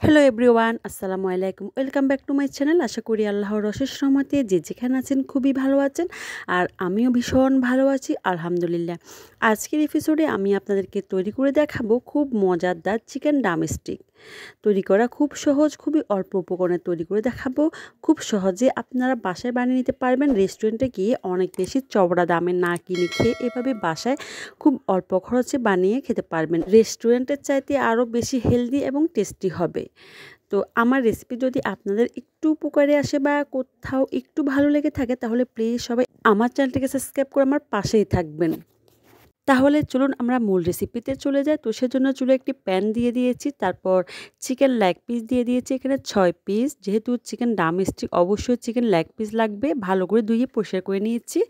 Hello everyone, আসসালামু আলাইকুম। Welcome back to my channel. আশা করি আল্লাহর অশেষ রহমতে যে যেখানে আছেন খুবই ভালো আছেন, আর আমিও ভীষণ ভালো আছি আলহামদুলিল্লাহ। আজকের এপিসোডে আমি আপনাদেরকে তৈরি করে দেখাবো খুব মজাদার চিকেন ড্রামস্টিক। তৈরি করা খুব সহজ, খুবই অল্প উপকরণে তৈরি করে দেখাবো। খুব সহজে আপনারা বাসায় বানিয়ে নিতে পারবেন। রেস্টুরেন্টে গিয়ে অনেক বেশি চওড়া দামে না কিনে খেয়ে এভাবে বাসায় খুব অল্প খরচে বানিয়ে খেতে পারবেন। রেস্টুরেন্টের চাইতে আরও বেশি হেলদি এবং টেস্টি হবে। তো আমার রেসিপি যদি আপনাদের একটু উপকারে আসে বা কোথাও একটু ভালো লেগে থাকে, তাহলে প্লিজ সবাই আমার চ্যানেলটিকে সাবস্ক্রাইব করে আমার পাশেই থাকবেন। তাহলে চলুন আমরা মূল রেসিপিতে চলে যাই। তো সেজন্য চুলে একটি প্যান দিয়ে দিয়েছি, তারপর চিকেন লেগ পিস দিয়ে দিয়েছি এখানে 6 পিস। যেহেতু চিকেন ড্রামস্টিক অবশ্যই চিকেন লেগ পিস লাগবে, ভালো করে ধুয়ে পরিষ্কার করে নিয়েছি।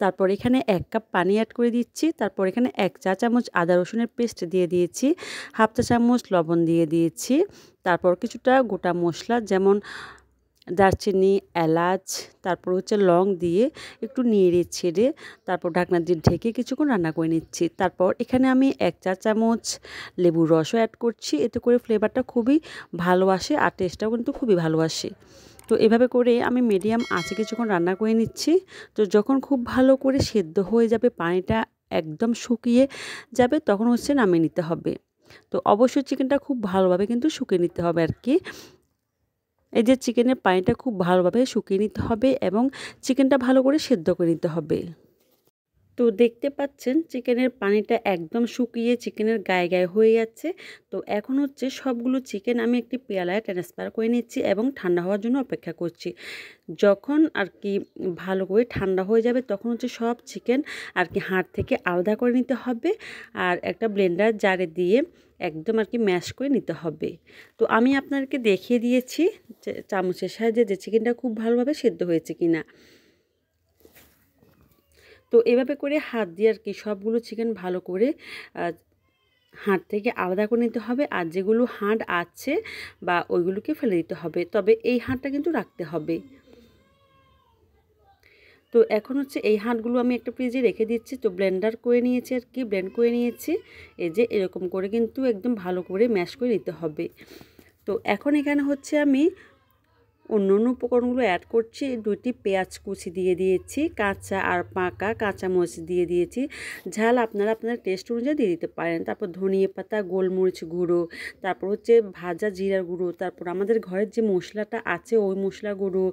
তারপর এখানে 1 কাপ পানি অ্যাড করে দিচ্ছি। তারপর এখানে 1 চা চামচ আদা রসুনের পেস্ট দিয়ে দিয়েছি, হাফ চা চামচ লবণ দিয়ে দিয়েছি। তারপর কিছুটা গোটা মশলা যেমন দারচিনি, এলাচ, তারপর হচ্ছে লং দিয়ে একটু নেড়ে ছেড়ে তারপর ঢাকনা দিয়ে ঢেকে কিছুক্ষণ রান্না করে নিচ্ছি। তারপর এখানে আমি 1 চা চামচ লেবুর রসও অ্যাড করছি, এতে করে ফ্লেভারটা খুবই ভালো আসে আর টেস্টটাও কিন্তু খুবই ভালো আসে। তো এভাবে করে আমি মিডিয়াম আঁচে কিছুক্ষণ রান্না করে নিচ্ছি। তো যখন খুব ভালো করে সেদ্ধ হয়ে যাবে, পানিটা একদম শুকিয়ে যাবে, তখন হচ্ছে নামিয়ে নিতে হবে। তো অবশ্যই চিকেনটা খুব ভালোভাবে কিন্তু শুকিয়ে নিতে হবে আর কি। এই যে চিকেনের পানিটা খুব ভালোভাবে শুকিয়ে নিতে হবে এবং চিকেনটা ভালো করে সেদ্ধ করে নিতে হবে। তো দেখতে পাচ্ছেন চিকেনের পানিটা একদম শুকিয়ে চিকেনের গায়ে গায়ে হয়ে যাচ্ছে। তো এখন হচ্ছে সবগুলো চিকেন আমি একটি পেয়ালায় ট্রান্সফার করে নিচ্ছি এবং ঠান্ডা হওয়ার জন্য অপেক্ষা করছি। যখন আর কি ভালো করে ঠান্ডা হয়ে যাবে, তখন হচ্ছে সব চিকেন আর কি হাড় থেকে আলাদা করে নিতে হবে আর একটা ব্লেন্ডার জারে দিয়ে একদম আর কি ম্যাশ করে নিতে হবে। তো আমি আপনাদেরকে দেখিয়ে দিয়েছি যে চামচের সাহায্যে যে চিকেনটা খুব ভালোভাবে সেদ্ধ হয়েছে কিনা। তো এভাবে করে হাত দিয়ে আর কি সবগুলো চিকেন ভালো করে হাড় থেকে আলাদা করে নিতে হবে, আর যেগুলো হাড় আছে বা ওইগুলোকে ফেলে দিতে হবে, তবে এই হাড়টা কিন্তু রাখতে হবে। তো এখন হচ্ছে এই হাড়গুলো আমি একটা ফ্রিজে রেখে দিচ্ছি। তো ব্লেন্ডার করে নিয়েছি আর কি, ব্লেন্ড করে নিয়েছি। এই যে এরকম করে কিন্তু একদম ভালো করে ম্যাশ করে নিতে হবে। তো এখন এখানে হচ্ছে আমি অন্য উপকরণগুলো অ্যাড করছি। 2টি পেঁয়াজ কুচি দিয়ে দিয়েছি, কাঁচা আর পাকা কাঁচামরিচ দিয়ে দিয়েছি। ঝাল আপনারা আপনার টেস্ট অনুযায়ী দিয়ে দিতে পারেন। তারপর ধনিয়া পাতা, গোলমরিচ গুঁড়ো, তারপর হচ্ছে ভাজা জিরার গুঁড়ো, তারপর আমাদের ঘরের যে মশলাটা আছে ওই মশলা গুঁড়ো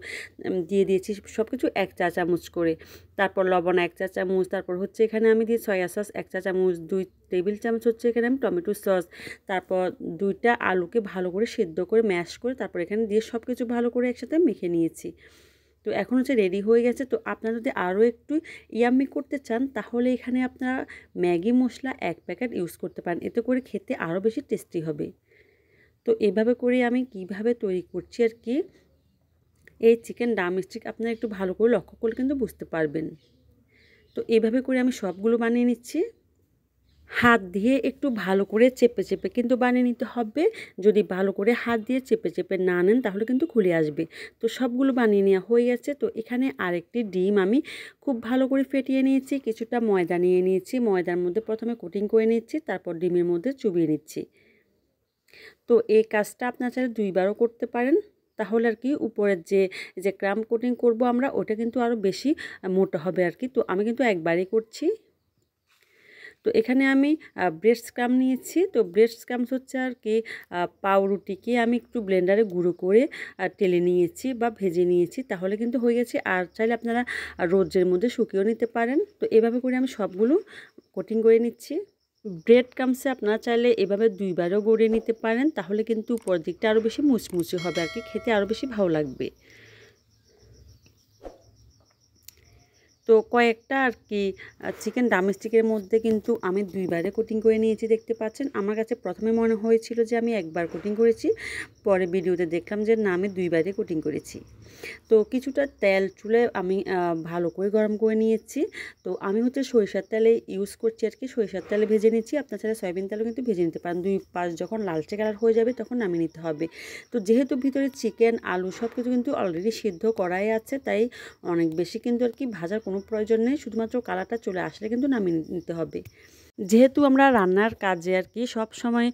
দিয়ে দিয়েছি সব কিছু 1 চা চামচ করে। তারপর লবণ 1 চা চামচ, তারপর হচ্ছে এখানে আমি দিই সয়া সস 1 চা চামচ, 2 টেবিল চামচ হচ্ছে এখানে আমি টমেটো সস, তারপর 2টা আলুকে ভালো করে সেদ্ধ করে ম্যাশ করে তারপর এখানে দিয়ে সব কিছু ভালো করে একসাথে মেখে নিয়েছি। তো এখন হচ্ছে রেডি হয়ে গেছে। তো আপনারা যদি আরও একটু ইয়াম্মি করতে চান, তাহলে এখানে আপনারা ম্যাগি মশলা 1 প্যাকেট ইউজ করতে পারেন, এতে করে খেতে আরও বেশি টেস্টি হবে। তো এভাবে করে আমি কিভাবে তৈরি করছি আর কি, এই চিকেন ড্রামস্টিক আপনারা একটু ভালো করে লক্ষ্য করলে কিন্তু বুঝতে পারবেন। তো এভাবে করে আমি সবগুলো বানিয়ে নিচ্ছি। হাত দিয়ে একটু ভালো করে চেপে চেপে কিন্তু বানিয়ে নিতে হবে। যদি ভালো করে হাত দিয়ে চেপে চেপে না নেন, তাহলে কিন্তু খুলে আসবে। তো সবগুলো বানিয়ে নেওয়া হয়ে গেছে। তো এখানে আরেকটি ডিম আমি খুব ভালো করে ফেটিয়ে নিয়েছি, কিছুটা ময়দা নিয়ে নিয়েছি, ময়দার মধ্যে প্রথমে কোটিং করে নিচ্ছি, তারপর ডিমের মধ্যে চুবিয়ে নিচ্ছি। তো এই কাজটা আপনারা চাইলে 2বারও করতে পারেন, তাহলে আর কি উপরের যে ক্রাম কোটিং করব আমরা, ওটা কিন্তু আরও বেশি মোটা হবে আর কি। তো আমি কিন্তু একবারই করছি। তো এখানে আমি ব্রেড স্ক্রাম নিয়েছি। তো ব্রেড স্ক্রামস হচ্ছে আর কি পাউরুটিকে আমি একটু ব্লেন্ডারে গুঁড়ো করে টেলে নিয়েছি বা ভেজে নিয়েছি, তাহলে কিন্তু হয়ে গেছে। আর চাইলে আপনারা রোদ্রের মধ্যে শুকিয়েও নিতে পারেন। তো এভাবে করে আমি সবগুলো কোটিং করে নিচ্ছি। ব্রেড ক্রামসে আপনারা চাইলে এভাবে 2বারও গড়িয়ে নিতে পারেন, তাহলে কিন্তু উপরের দিকটা আরও বেশি মুচমুচে হবে আর কি, খেতে আরও বেশি ভালো লাগবে। তো কয়েকটা আর কি চিকেন ড্রামস্টিকের মধ্যে কিন্তু আমি 2বারে কোটিং করে নিয়েছি, দেখতে পাচ্ছেন। আমার কাছে প্রথমে মনে হয়েছিল যে আমি একবার কোটিং করেছি, পরে ভিডিওতে দেখলাম যে না, আমি 2বারে কোটিং করেছি। তো কিছুটা তেল চুলে আমি ভালো করে গরম করে নিয়েছি। তো আমি হচ্ছে সরিষার তেলে ইউজ করছি আর কি, সরিষার তেলে ভেজে নিচ্ছি। আপনার চাইলে সয়াবিন তেলও কিন্তু ভেজে নিতে পারেন। 2 পাশ যখন লালচে কালার হয়ে যাবে, তখন নামিয়ে নিতে হবে। তো যেহেতু ভিতরে চিকেন আলু সব কিছু কিন্তু অলরেডি সিদ্ধ করাই আছে, তাই অনেক বেশি কিন্তু আর কি ভাজার কোনো প্রয়োজন নেই, শুধুমাত্র কালারটা চলে আসলে কিন্তু নামিয়ে নিতে হবে। যেহেতু আমরা রান্নার কাজে আর কি সব সময়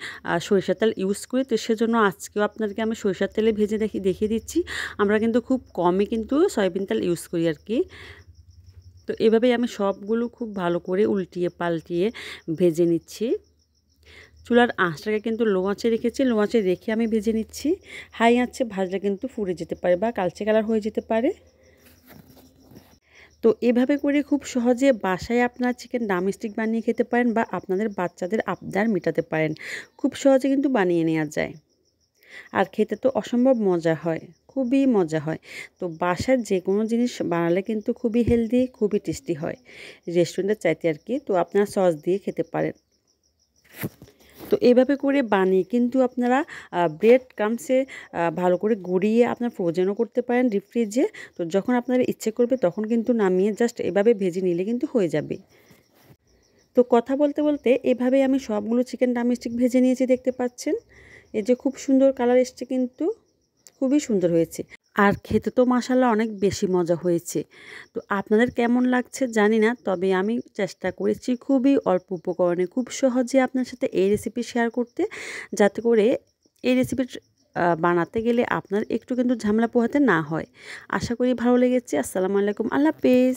সরিষার তেল ইউজ করি, তো সেজন্য আজকেও আপনাদেরকে আমি সরিষার তেলে ভেজে দেখিয়ে দিচ্ছি। আমরা কিন্তু খুব কমই কিন্তু সয়াবিন তেল ইউজ করি আর কি। তো এভাবেই আমি সবগুলো খুব ভালো করে উল্টিয়ে পাল্টিয়ে ভেজে নিচ্ছি। চুলার আঁচটাকে কিন্তু লো আঁচে রেখেছি, লো আঁচে রেখে আমি ভেজে নিচ্ছি। হাই আঁচে ভাজলে কিন্তু পুড়ে যেতে পারে বা কালচে কালার হয়ে যেতে পারে। তো এভাবে করে খুব সহজে বাসায় আপনার চিকেন ড্রামস্টিক বানিয়ে খেতে পারেন বা আপনাদের বাচ্চাদের আবদার মেটাতে পারেন। খুব সহজে কিন্তু বানিয়ে নেওয়া যায়, আর খেতে তো অসম্ভব মজা হয়, খুবই মজা হয়। তো বাসায় যে কোনো জিনিস বানালে কিন্তু খুবই হেলদি, খুবই টেস্টি হয় রেস্টুরেন্টের চাইতে আর কি। তো আপনারা সস দিয়ে খেতে পারেন। তো এভাবে করে বানিয়ে কিন্তু আপনারা ব্রেড ক্রাম্বসে ভালো করে গড়িয়ে আপনার ফ্রোজেনও করতে পারেন ডিপ ফ্রিজে। তো যখন আপনার ইচ্ছে করবে তখন কিন্তু নামিয়ে জাস্ট এভাবে ভেজে নিলে কিন্তু হয়ে যাবে। তো কথা বলতে বলতে এভাবেই আমি সবগুলো চিকেন ড্রামস্টিক ভেজে নিয়েছি, দেখতে পাচ্ছেন। এই যে খুব সুন্দর কালার এসছে, কিন্তু খুবই সুন্দর হয়েছে। আর খেতে তো মাশাআল্লাহ অনেক বেশি মজা হয়েছে। তো আপনাদের কেমন লাগছে জানি না, তবে আমি চেষ্টা করেছি খুবই অল্প উপকরণে খুব সহজে আপনার সাথে এই রেসিপি শেয়ার করতে, যাতে করে এই রেসিপি বানাতে গেলে আপনার একটু কিন্তু ঝামেলা পোহাতে না হয়। আশা করি ভালো লেগেছে। আসসালামু আলাইকুম, আল্লাহ হাফেজ।